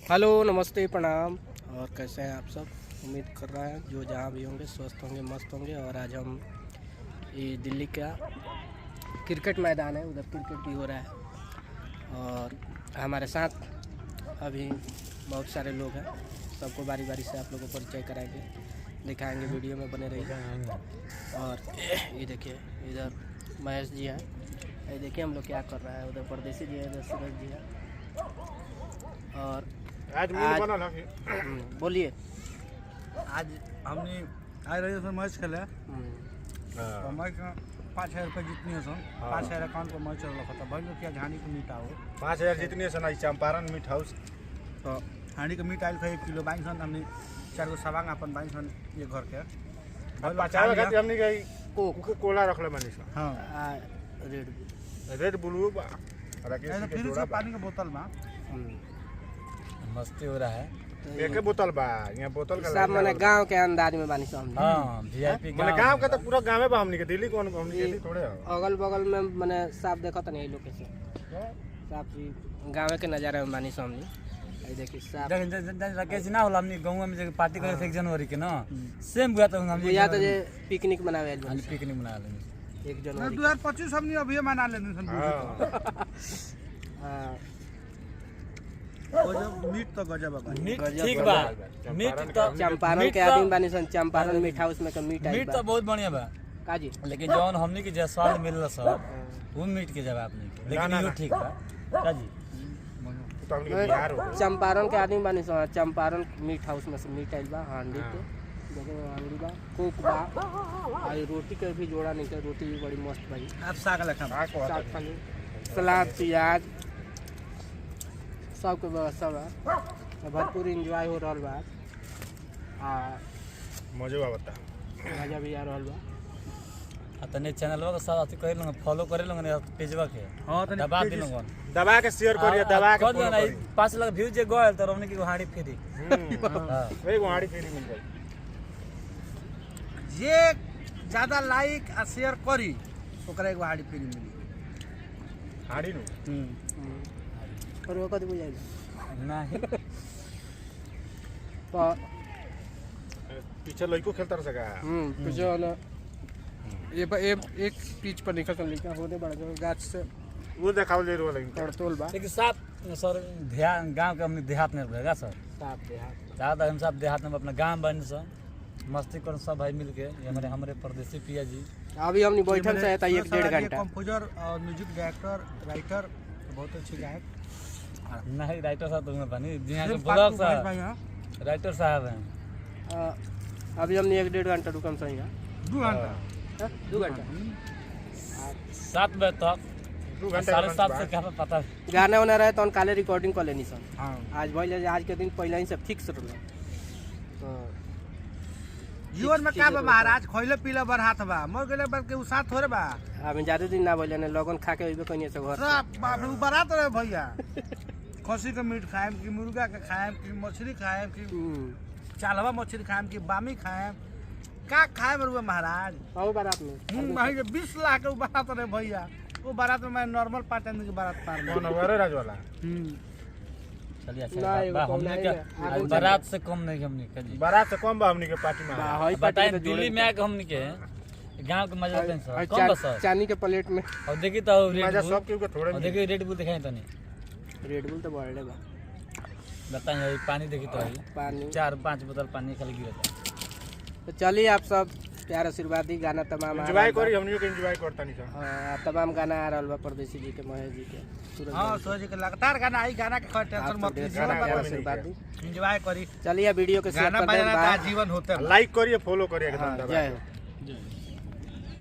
Hello, नमस्ते, प्रणाम। और कैसे हैं आप सब? उम्मीद कर रहे हैं जो जहाँ भी होंगे स्वस्थ होंगे, मस्त होंगे। और आज हम ये दिल्ली का क्रिकेट मैदान है, उधर क्रिकेट भी हो रहा है और हमारे साथ अभी बहुत सारे लोग हैं। सबको बारी बारी से आप लोगों को परिचय कराएंगे, दिखाएंगे, वीडियो में बने रहिए। और ये देखिए, इधर महेश जी हैं, ये देखिए हम लोग क्या कर रहा है। उधर परदेसी जी है, इधर सूरज जी है। और आज बोलिए। आज हमने आए रहे थे मैच खेले, तो मैच 5,000 रुपये जीतनी है सन। 5,000 अकाउंट पर मैच चल रहा था भाई लोग क्या झाड़ी के मीट आओ 5,000 जीतनी सन। चंपारण मीट हाउस तो हांडी के मीट आयल था 1 किलो बाइन सन। हमने 4 गो सवांग अपन बाइन सन ये घर के पचावे खातिर हमने गई कोला रखले मानी सन। हाँ रेड ब्लू फिर से पानी के बोतल में मस्ती हो रहा है। एक बोतल बा, यहाँ बोतल का सब मैंने गांव के अंदाज में बानी सब। हाँ, वीआईपी माने गांव का तो पूरा गांव बा हमनी के। दिल्ली कौन हमनी के थोड़े अगल बगल में मैंने साफ देखा था नहीं लोकेशन साफ गाँव के नज़ारे में बानी सामने। ये देखिए साफ राकेश ना होला हमनी गांव में जब पार्टी करे थे 1 जनवरी के ना सेम हुआ तो हम या तो जे पिकनिक मनावे आइल बानी। पिकनिक मना लेंगे 1 जनवरी 2025 हमने अभी मना लेने सन। हां, मीट तो गजब है भाई। मीट ठीक बा। मीट तो चंपारण के आदमी बानी सन। चंपारण मीट हाउस में का मीट आई मीट तो बहुत बढ़िया बा काजी। लेकिन जौन हमनी के जे स्वाद मिलल सब वो मीट के जवाब नहीं, लेकिन यो ठीक बा काजी। तो हमनी के बिहार हो। चंपारण के आदमी बानी सन। चंपारण मीट हाउस में से मीट आइल बा हांडी के। देखो हांडी बा, कोक बा, आई रोटी के भी जोड़ा नहीं के। रोटी भी बड़ी मस्त भाई। आप साग लखा साग खाली, सलाद, प्याज, सबके व्यवस्था बा। भरपूर एंजॉय हो रहा बा। मजे बा बता मजा भी आ रहा बा। आ तने चैनलवा के साथ अथी कर लोग, फॉलो करे लोग ने पेजवा के। हां तने दबा दी लोग, दबा के शेयर करिए, दबा के कर ना 5 लाख व्यूज जे गए तो हमनी की हाड़ी फ्री। हां वही गुहाड़ी फ्री मिल जाई। जे ज्यादा लाइक आ शेयर करी ओकरा एगो हाड़ी फ्री मिली। हाड़ी नु और वो कद बुझाइल नहीं पर पीछे लइको खेलता रह सका। पीछे वाला ये एक पिच पर निकल कर लिखा होने बड़ा जो गाछ से वो देखाओ ले रो लइन तड़तोल बा। लेकिन साफ सर ध्यान गांव के हमने देहात में रहेगा सर। साफ देहात ज़्यादा हम सब देहात में अपना गांव बन सर मस्ती कर सब भाई मिल के। ये हमारे परदेसी पिया जी अभी हमने बैठल से था 1-1.5 घंटा। कंपोजर और म्यूजिक डायरेक्टर राइटर बहुत अच्छे गायक नहीं राइटर साहब तुम्हें बनी जी हाँ ब्लॉग साहब राइटर साहब हैं। अभी हमने 1-1.5 घंटा रुकम सही है। 2 घंटा 2 घंटा 7 बजे तक 2 घंटा 7:30 से क्या पता गाना वाना रहे तो हम काले रिकॉर्डिंग कर लेनी सन। हाँ आज भाई आज के दिन पहले ही से फिक्स रहना। तो जीवन में का बा महाराज खइले पीले बर हाथ बा मर गेले बर के उ साथ थोड़े बा। अभी ज्यादा दिन ना बोले ने लगन खा के अइबे कनिए से घर। सब बाप रे बरात रहे भैया। खसी के मीट खाएम कि मुर्गा के खाएम कि मछली खाएम कि चालवा मछली खाएम कि बामी खाएम का खाएम रुए महाराज। आओ बारात में भाई 20 लाख के बारात रहे भैया। वो बारात में मैं नॉर्मल पार्टी के बारात पार में कौन वाले राज वाला। चलिए अच्छा हमने क्या बारात से कम नहीं हमने का जी। बारात से कम बा हमनी के पार्टी में। बताएं दिल्ली में आके हमने के गांव के मजा लें सर कम बस सर चांदी के प्लेट में। और देखी तो मजा सब के थोड़े और देखिए रेड बुल दिखाई तो नहीं। रेड बुल तो बढ़ले बा। बताएं ये पानी देखी तो पानी 4-5 बोतल पानी खाली गिरता। तो चलिए आप सब प्यार आशीर्वाद दी। गाना तमाम एंजॉय करी, हमनी के एंजॉय करता नहीं सर। हां, तमाम गाना आ रहल बा परदेसी जी के, महेश जी के, सूरज हां सूरज जी के लगातार गाना आई गाना के टेंशन मत लीजिए। प्यार आशीर्वाद दी। एंजॉय करी चलिए वीडियो के शेयर गाना कर दें। बजाना जीवन होता है। लाइक करिए, फॉलो करिए एकदम हाँ, दबा जय के। हो।